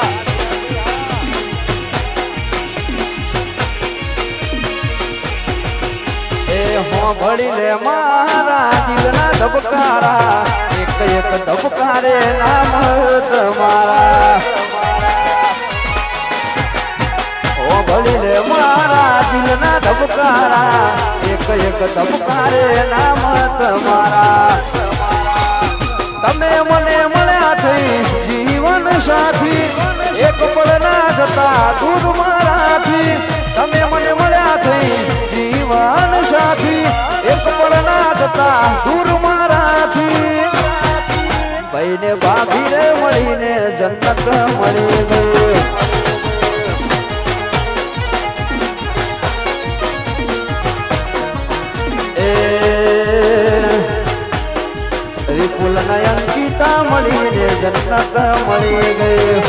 હા ભળી લે મારા દિલના ધબકારા એક એક ધબકારે નામ તમારા ઓ ભળી લે મારા દિલના ધબકારા એક એક ધબકારે નામ તમારા તમે મને મળ્યા થઈ જીવન સાથી એક પળ ના જતા દૂર મારાથી તમે મને મળ્યા થઈ જીવન સાથી એક પળ ના જતા દૂર મારાથી ભાઈ ને ભાભી રે મળીને જન્નત મળી ગઈ વિપુલ નયન સીતા મળીને જન્નત મળી ગઈ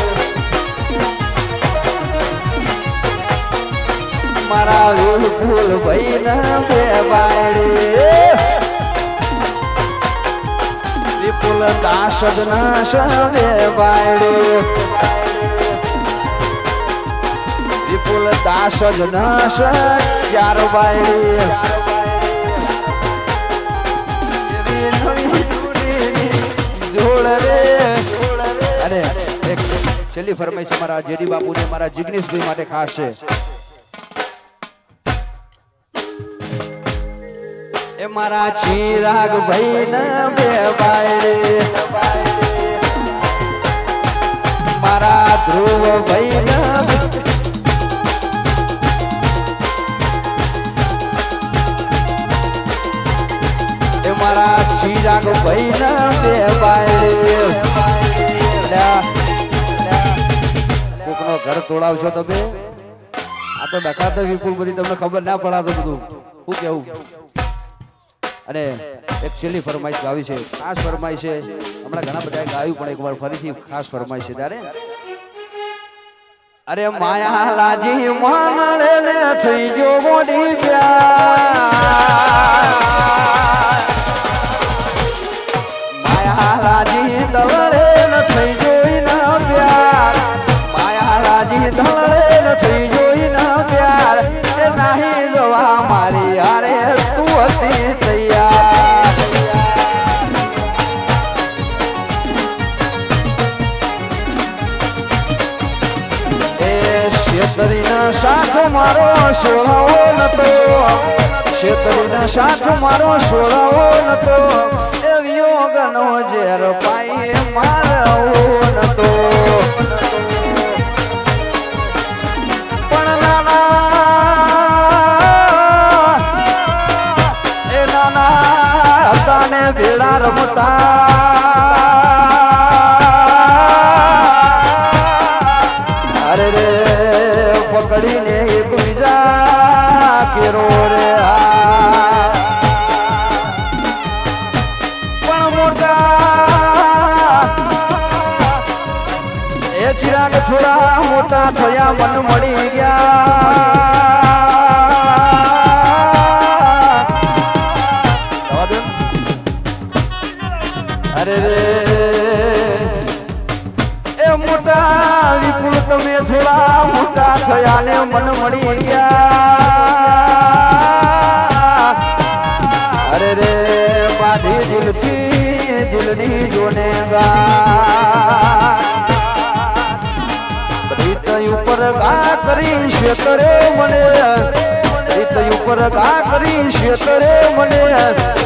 મારા વિપુલ ભાઈ ના બે બાયડી વિપુલ દાસ જ ના સવે બાયડી વિપુલ દાસ જ ના ચાર બાયડી અને એક છેલ્લી ફરમાઈશ મારા જેડી બાપુ ને મારા જિગ્નેશભાઈ માટે ખાસ છે એ મારા ચિરાગ ભાઈ ના બે બાયડી મારા ધ્રુવ ભાઈ ના એ મારા ચિરાગ ભાઈ ના બે બાયડી કોકનો ઘર તોડાવશો તમે આ તો ડકાતો વિપુલ બધી તમને ખબર ના પડાતો બધું શું કેવું અને એક છેલ્લી ફરમાઈશ ગાવી છે ખાસ ફરમાઈશ છે હમણાં ઘણા બધા ગાયું પણ એકવાર ફરીથી ખાસ ફરમાઈશ છે ત્યારે અરે માયા લાજી માનડે ને થઈ ગયો મોડી પ્યાર માયા લાજી દવડે ન થઈ જોઈ ના પ્યાર માયા લાજી દવડે ન થઈ જોઈ ના પ્યાર એ નહીં જોવા મારી યારે તું હતી તૈયાર એ શેતરીના સાથ મારો સોળાવો નતો શેતરીના સાથ મારો સોળાવો નતો એ વિયોગનો ઝેર પાઈ મારવો નતો પણ નાના તાને ભેળા રમતા અરે રે પકડીને એક બીજા કેરો રે પણ મોટા એ ચિરાગ થોડા મોટા થયા મન મળી ગયા અરે રે એ મોટા વિપુલ તમે થોડા મોટા થયા ને મન મળી ગયા અરે રે બાધી દિલથી દિલની જોને રીત ઉપર ગા કરી શેતરે મને રીત ઉપર ગા કરી શેતરે મને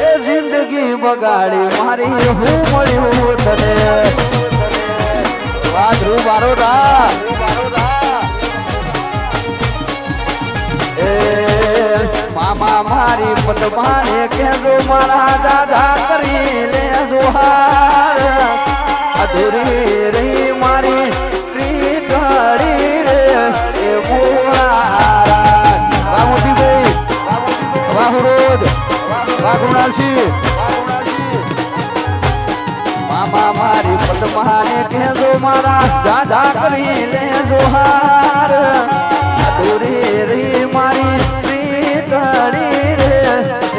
એ જિંદગી બગાડી મારી હું મળ્યું તને વાદરૂ બારોડા એ મામા મારી પદમાને કહેજો મારા દાદા કરી લે જોહાર અધૂરી રહી મારી પ્રીતડી રે એ બોળારા વાહ મોતીભાઈ વાહ રોજ વાહ ગુણાલસિંહ મામા મારી પદમાને કહેજો મારા દાદા કરી લે જોહાર અધૂરી રહી મારી પ્રીતડી રે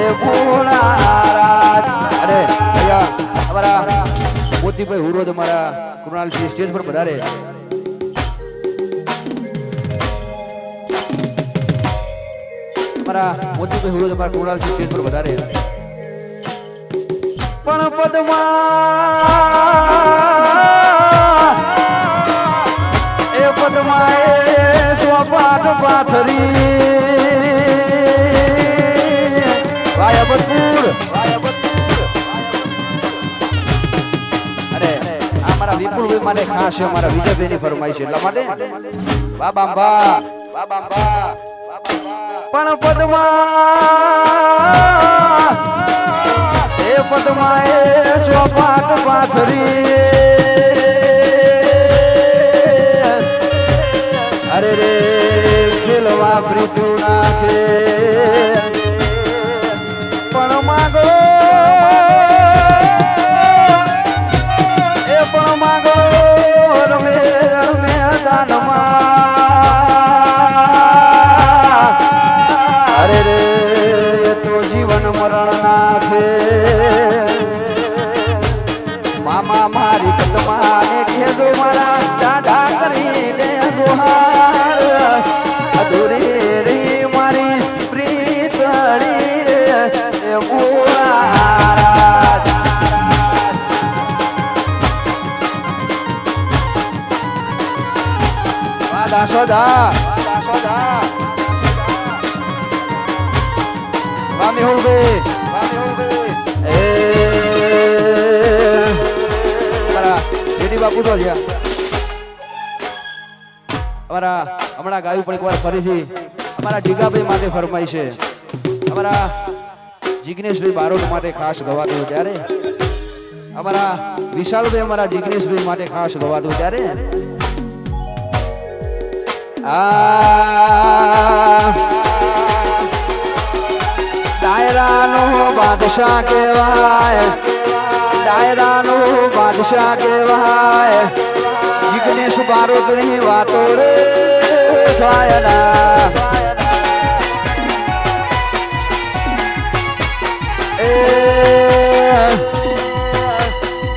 એ બોળારા અરે ભૈયા અમારા મોતીભાઈ હુરોજ અમારા કૃણાલસિંહ સ્ટેજ પર પધારે અમારા મોતીભાઈ હુડો અમારા કુણાલજી સ્ટેજ પર વધારે પણ પદમાં એ સ્વપાટ પાથરી વાયબતપુર અરે અમારા વિપુલભાઈ માટે ખાસ છે અમારા વિજયભાઈની ફરમાઈશ એટલા માટે બાબા પણ પદમાં એ ચોપાટ પાથરી અરે રે ખેલવા પ્રીતું નાખે પણ માગો એ પણ માગો રમે રમે દાનમાં અરે રે તો જીવન મરણ નાખે મામા મારી કદમાને કહેજો મારા દાદા કરીને જોહાર અધૂરી રી મારી પ્રીતળી રે એ મોરા વાદા સોદા વામી હોવે એ બાપુ તો છે અમારા હમણાં ગાયું પણ એકવાર ફરીથી અમારા જીગાભાઈ માટે ફરમાઈ છે અમારા જિગ્નેશભાઈ બારોટ માટે ખાસ ગવાતું ત્યારે અમારા વિશાલભાઈ અમારા જિગ્નેશભાઈ માટે ખાસ ગવાતું ત્યારે ડાયરાનો બાદશાહ કહેવાય ડાયરાનો બાદશાહ કહેવાય જિગ્નેશ બારોટની વાતો રે થાયના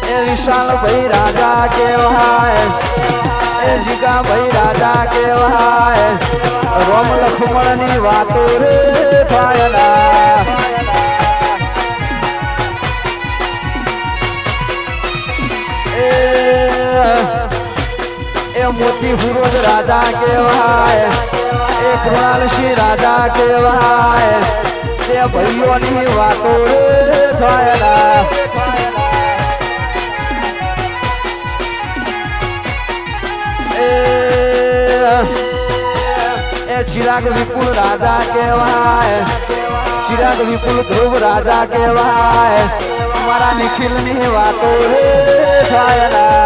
એ વિશાલ ભાઈ રાજા કહેવાય એ જીગા ભાઈ રાજા કહેવાય રોમ લખમણની વાતો રે થાયના એ મોતી ફિરોજ રાજા કહેવાય એ કૃણાલસિંહ રાજા કહેવાય તે ભાઈઓની વાતો થાયલા એ ચિરાગ વિપુલ રાજા કહેવાય ચિરાગ વિપુલ ધ્રુવ રાજા કહેવાય મારા નિખિલની વાતો થાયલા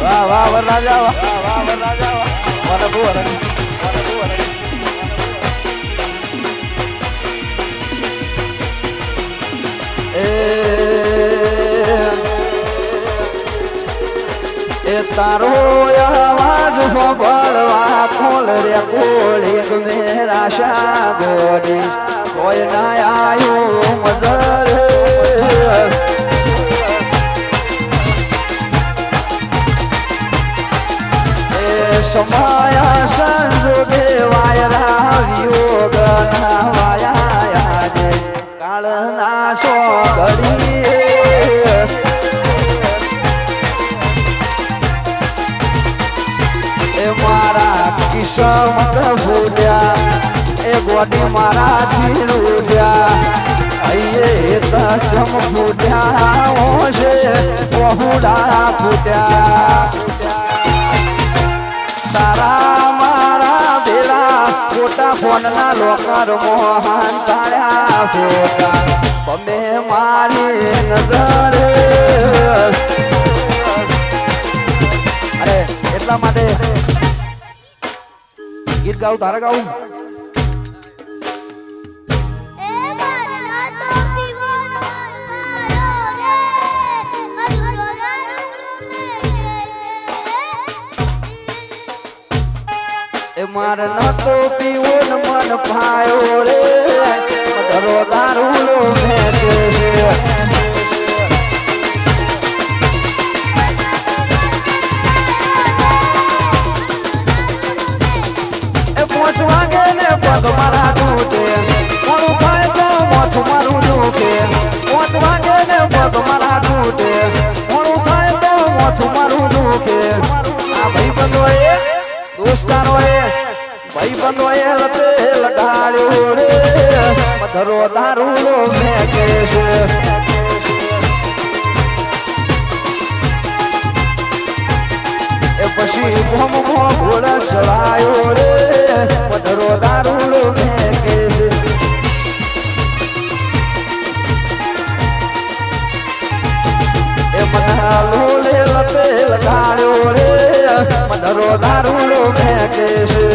વાહ વાહ વરરાજા વાહ વરરાજા વાહ એ તારો આવાજ સાંભળવા ખોલ રે કોળી મેરા શા ગોડી કોઈ ના આયો મદર એ સમાયા સંજોગે વાયરા વિયોગ ના વાયા જે કાળ ના સો ઘડી એ મારા કિસ્મત ભૂલ્યા એ ગોડી મારા જીરુદ્યા અયે તચમ ફૂટ્યા ઓશે બહુડા ફૂટ્યા તારા મારા બેલા ખોટા ફોનના લોકર મોહન તાળ્યા ફોટા તમે મારી નજર અરે એટલા માટે ગીત ગાવું તારે ગાવું એ એ મારે નતો પીવો ને મન ભાયો રે મધરો દારૂલો મેકે છે એ 5 વાગે ને પગ મારા તૂટે મોડું થાય તો મોઠું મારું દુખે 5 વાગે ને પગ મારા તૂટે મોડું થાય તો મોઠું મારું દુખે આ ભાઈ બંધોએ દોસ્તારોએ ભાઈ બંધોએ લતે લગાડ્યો રે મધરો દારૂલો મેકે છે એ પછી ભોમમાં ઘોડા ચડાયો રે મધરો દારૂલો મેકે છે એ મધા લોલે લતે લગાડ્યો રે મધરો દારૂલો મેકે છે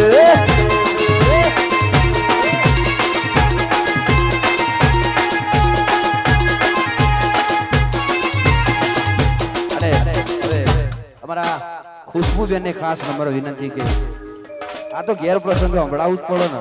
અમારા ખુશ્બુબેન ને ખાસ નંબર વિનંતી કે આ તો ગેર પ્રસંગ સંભળાવું જ પડે ને